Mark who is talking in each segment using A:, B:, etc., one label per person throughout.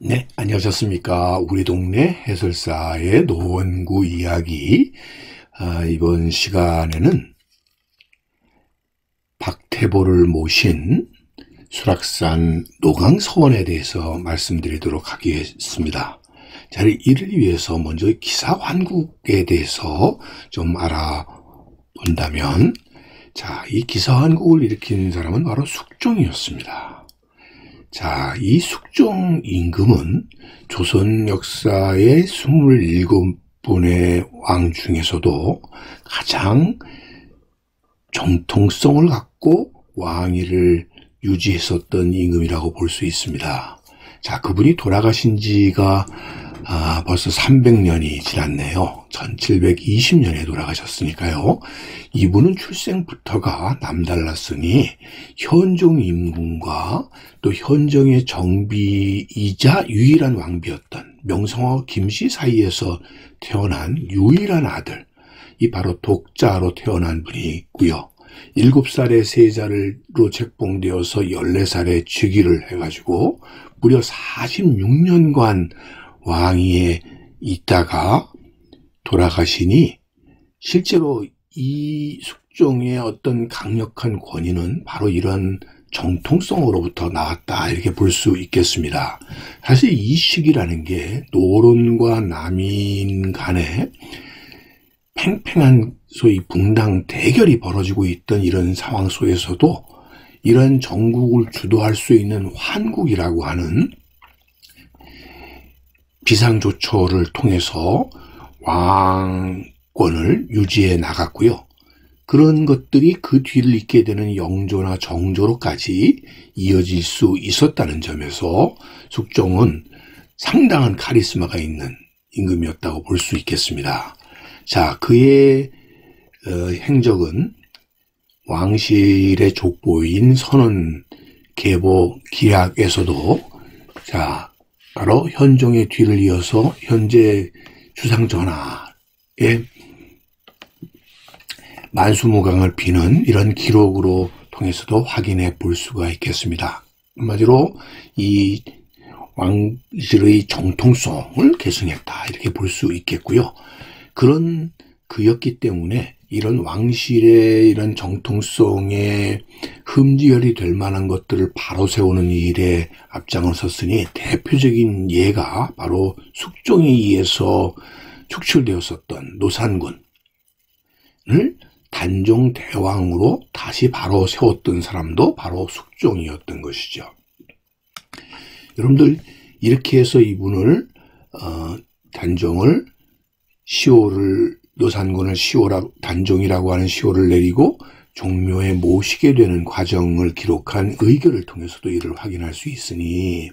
A: 네, 안녕하셨습니까? 우리 동네 해설사의 노원구 이야기. 이번 시간에는 박태보를 모신 수락산 노강서원에 대해서 말씀드리도록 하겠습니다. 자, 이를 위해서 먼저 기사환국에 대해서 좀 알아본다면, 자, 이 기사환국을 일으킨 사람은 바로 숙종이었습니다. 자, 이 숙종 임금은 조선 역사의 27분의 왕 중에서도 가장 정통성을 갖고 왕위를 유지했었던 임금이라고 볼 수 있습니다. 자, 그분이 돌아가신 지가 벌써 300년이 지났네요. 1720년에 돌아가셨으니까요. 이분은 출생부터가 남달랐으니 현종 임금과 또 현종의 정비이자 유일한 왕비였던 명성황후 김씨 사이에서 태어난 유일한 아들, 이 바로 독자로 태어난 분이고요. 7살에 세자로 책봉되어서 14살에 즉위를 해가지고 무려 46년간 왕위에 있다가 돌아가시니, 실제로 이 숙종의 어떤 강력한 권위는 바로 이런 정통성으로부터 나왔다, 이렇게 볼 수 있겠습니다. 사실 이 시기라는 게 노론과 남인 간에 팽팽한 소위 붕당 대결이 벌어지고 있던 이런 상황 속에서도 이런 정국을 주도할 수 있는 환국이라고 하는 비상조처를 통해서 왕권을 유지해 나갔고요. 그런 것들이 그 뒤를 잇게 되는 영조나 정조로까지 이어질 수 있었다는 점에서 숙종은 상당한 카리스마가 있는 임금이었다고 볼 수 있겠습니다. 자, 그의 행적은 왕실의 족보인 선원 계보 기약에서도, 자, 바로 현종의 뒤를 이어서 현재 주상전하의 만수무강을 비는 이런 기록으로 통해서도 확인해 볼 수가 있겠습니다. 한마디로 이 왕실의 정통성을 계승했다, 이렇게 볼 수 있겠고요. 그런 그였기 때문에 이런 왕실의 이런 정통성에 흠지열이 될 만한 것들을 바로 세우는 일에 앞장을 섰으니, 대표적인 예가 바로 숙종에 의해서 축출되었었던 노산군을 단종 대왕으로 다시 바로 세웠던 사람도 바로 숙종이었던 것이죠. 여러분들, 이렇게 해서 이분을 단종을 노산군을 단종이라고 하는 시호를 내리고 종묘에 모시게 되는 과정을 기록한 의결을 통해서도 이를 확인할 수 있으니,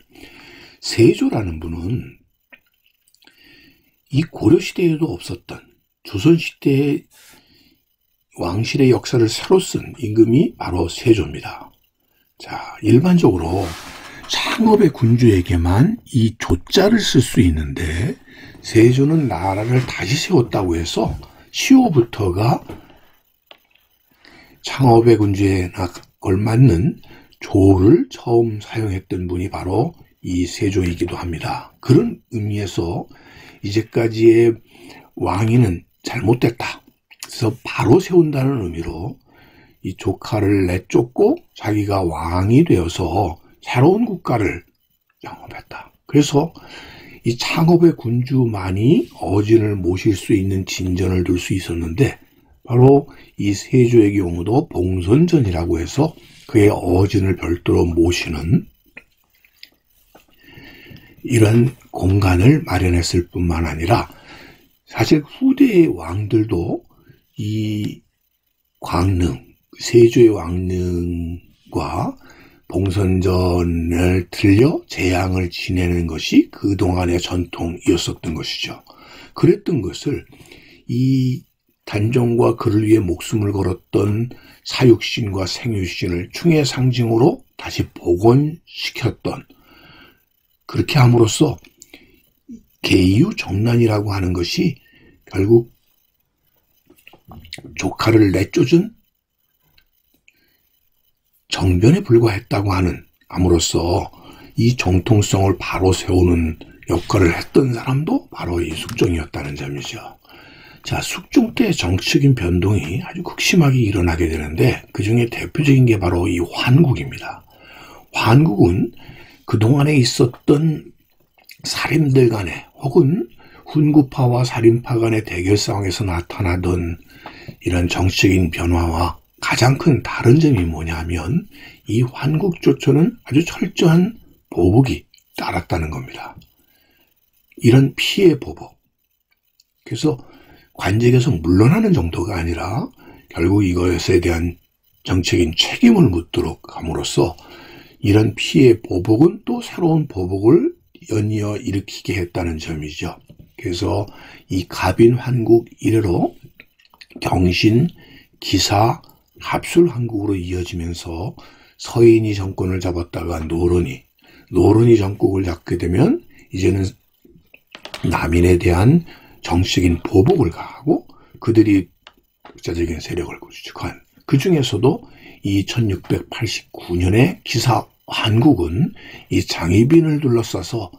A: 세조라는 분은 이 고려시대에도 없었던 조선시대의 왕실의 역사를 새로 쓴 임금이 바로 세조입니다. 자, 일반적으로 창업의 군주에게만 이 조자를 쓸 수 있는데, 세조는 나라를 다시 세웠다고 해서 시호부터가 창업의 군주에 걸맞는 조를 처음 사용했던 분이 바로 이 세조이기도 합니다. 그런 의미에서 이제까지의 왕위는 잘못됐다, 그래서 바로 세운다는 의미로 이 조카를 내쫓고 자기가 왕이 되어서 새로운 국가를 영업했다. 그래서 이 창업의 군주만이 어진을 모실 수 있는 진전을 둘 수 있었는데, 바로 이 세조의 경우도 봉선전이라고 해서 그의 어진을 별도로 모시는 이런 공간을 마련했을 뿐만 아니라, 사실 후대의 왕들도 이 광릉, 세조의 왕릉과 봉선전을 들려 재앙을 지내는 것이 그동안의 전통이었었던 것이죠. 그랬던 것을 이 단종과 그를 위해 목숨을 걸었던 사육신과 생유신을 충의 상징으로 다시 복원시켰던, 그렇게 함으로써 계유 정난이라고 하는 것이 결국 조카를 내쫓은 정변에 불과했다고 하는, 암으로써 이 정통성을 바로 세우는 역할을 했던 사람도 바로 이 숙종이었다는 점이죠. 자, 숙종 때 정치적인 변동이 아주 극심하게 일어나게 되는데 그 중에 대표적인 게 바로 이 환국입니다. 환국은 그동안에 있었던 살인들 간의 혹은 훈구파와 살인파 간의 대결 상황에서 나타나던 이런 정치적인 변화와 가장 큰 다른 점이 뭐냐면 이 환국조처는 아주 철저한 보복이 따랐다는 겁니다. 이런 피해 보복. 그래서 관직에서 물러나는 정도가 아니라 결국 이것에 대한 정책인 책임을 묻도록 함으로써 이런 피해 보복은 또 새로운 보복을 연이어 일으키게 했다는 점이죠. 그래서 이 갑인 환국 이래로 경신, 기사, 합술 한국으로 이어지면서 서인이 정권을 잡았다가 노론이 정국을 잡게 되면 이제는 남인에 대한 정치적인 보복을 가하고 그들이 국자적인 세력을 구축한 그 중에서도 이 1689년에 기사 한국은 이 장희빈을 둘러싸서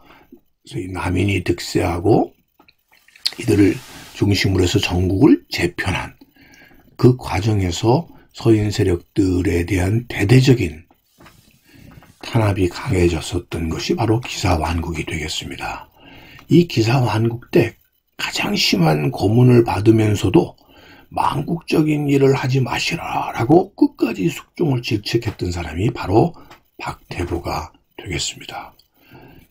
A: 남인이 득세하고 이들을 중심으로 해서 전국을 재편한 그 과정에서 서인 세력들에 대한 대대적인 탄압이 강해졌었던 것이 바로 기사환국이 되겠습니다. 이 기사환국 때 가장 심한 고문을 받으면서도 망국적인 일을 하지 마시라라고 끝까지 숙종을 질책했던 사람이 바로 박태보가 되겠습니다.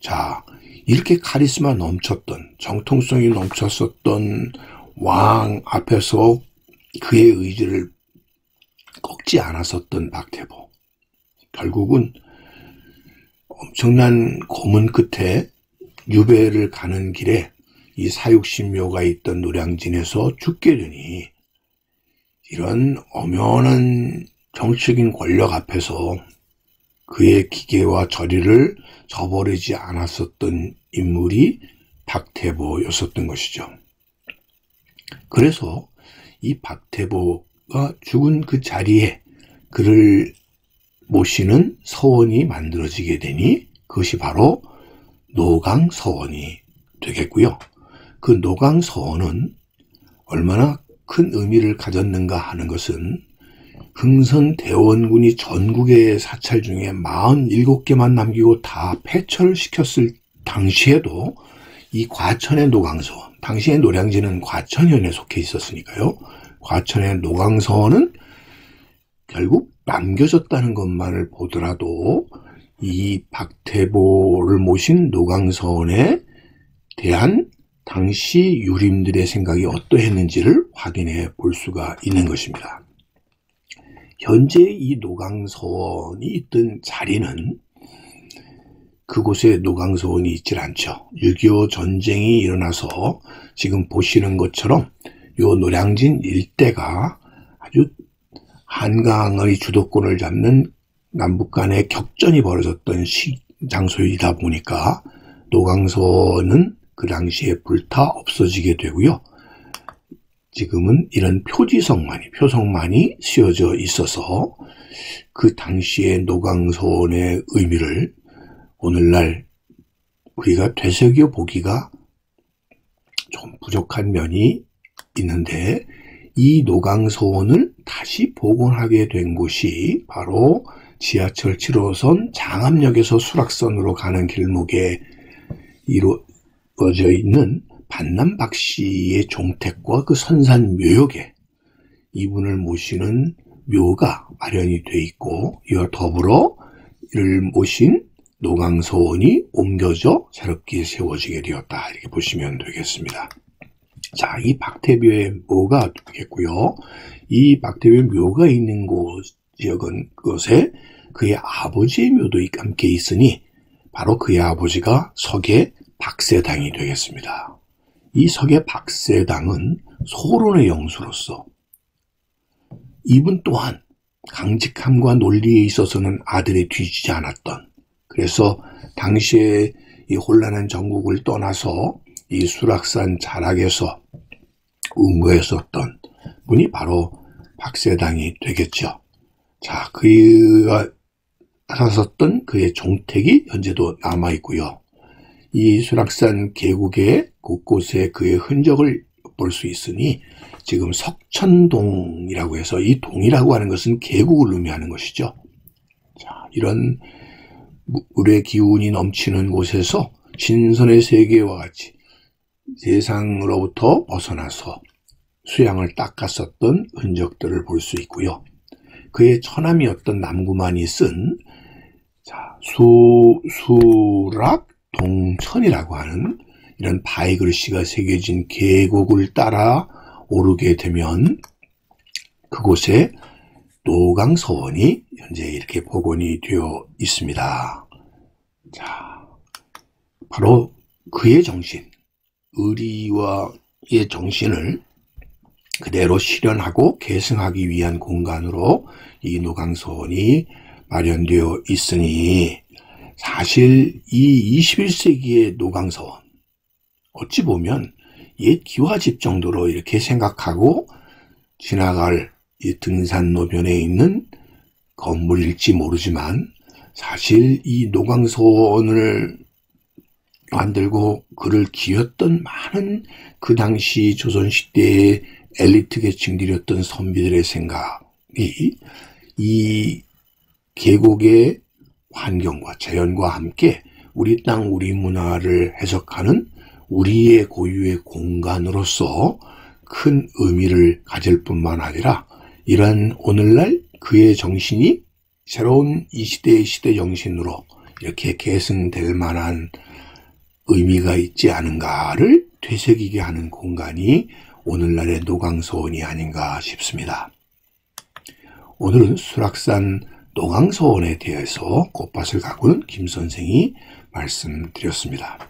A: 자, 이렇게 카리스마 넘쳤던, 정통성이 넘쳤었던 왕 앞에서 그의 의지를 꺾지 않았었던 박태보. 결국은 엄청난 고문 끝에 유배를 가는 길에 이 사육신묘가 있던 노량진에서 죽게 되니 이런 엄연한 정치적인 권력 앞에서 그의 기계와 저리를 저버리지 않았었던 인물이 박태보였었던 것이죠. 그래서 이 박태보가 죽은 그 자리에 그를 모시는 서원이 만들어지게 되니 그것이 바로 노강서원이 되겠고요. 그 노강서원은 얼마나 큰 의미를 가졌는가 하는 것은 흥선대원군이 전국의 사찰 중에 47개만 남기고 다 폐철을 시켰을 당시에도 이 과천의 노강서원, 당시에 노량진은 과천현에 속해 있었으니까요. 과천의 노강서원은 결국 남겨졌다는 것만을 보더라도 이 박태보를 모신 노강서원에 대한 당시 유림들의 생각이 어떠했는지를 확인해 볼 수가 있는 것입니다. 현재 이 노강서원이 있던 자리는 그곳에 노강서원이 있질 않죠. 6.25 전쟁이 일어나서 지금 보시는 것처럼 요 노량진 일대가 아주 한강의 주도권을 잡는 남북 간의 격전이 벌어졌던 장소이다 보니까 노강서원은 그 당시에 불타 없어지게 되고요. 지금은 이런 표성만이 씌워져 있어서 그 당시의 노강서원의 의미를 오늘날 우리가 되새겨 보기가 좀 부족한 면이 있는데 이 노강서원을 다시 복원하게 된 곳이 바로 지하철 7호선 장암역에서 수락선으로 가는 길목에 이루어져 있는 반남 박씨의 종택과 그 선산 묘역에 이분을 모시는 묘가 마련이 돼 있고 이와 더불어 이를 모신 노강서원이 옮겨져 새롭게 세워지게 되었다. 이렇게 보시면 되겠습니다. 자, 이 박태묘의 묘가 되겠고요. 이 박태묘 묘가 있는 곳에 그의 아버지의 묘도 함께 있으니 바로 그의 아버지가 석의 박세당이 되겠습니다. 이 석의 박세당은 소론의 영수로서 이분 또한 강직함과 논리에 있어서는 아들에 뒤지지 않았던, 그래서 당시에 이 혼란한 전국을 떠나서 이 수락산 자락에서 운거했었던 분이 바로 박세당이 되겠죠. 자, 그가 살았었던 그의 종택이 현재도 남아있고요. 이 수락산 계곡의 곳곳에 그의 흔적을 볼 수 있으니 지금 석천동이라고 해서 이 동이라고 하는 것은 계곡을 의미하는 것이죠. 자, 이런 물의 기운이 넘치는 곳에서 신선의 세계와 같이 세상으로부터 벗어나서 수양을 닦았었던 흔적들을 볼 수 있고요. 그의 처남이었던 남구만이 쓴 수락 동천이라고 하는 이런 바위 글씨가 새겨진 계곡을 따라 오르게 되면 그곳에 노강서원이 현재 이렇게 복원이 되어 있습니다. 자, 바로 그의 정신, 의리와의 정신을 그대로 실현하고 계승하기 위한 공간으로 이 노강서원이 마련되어 있으니 사실 이 21세기의 노강서원 어찌 보면 옛 기와집 정도로 이렇게 생각하고 지나갈 이 등산로변에 있는 건물일지 모르지만 사실 이 노강서원을 만들고 그를 기었던 많은 그 당시 조선시대의 엘리트 계층들이었던 선비들의 생각이 이 계곡의 환경과 자연과 함께 우리 땅 우리 문화를 해석하는 우리의 고유의 공간으로서 큰 의미를 가질 뿐만 아니라 이런 오늘날 그의 정신이 새로운 이 시대의 시대 정신으로 이렇게 계승될 만한 의미가 있지 않은가를 되새기게 하는 공간이 오늘날의 노강서원이 아닌가 싶습니다. 오늘은 수락산 노강서원에 대해서 꽃밭을 가꾸는 김 선생이 말씀드렸습니다.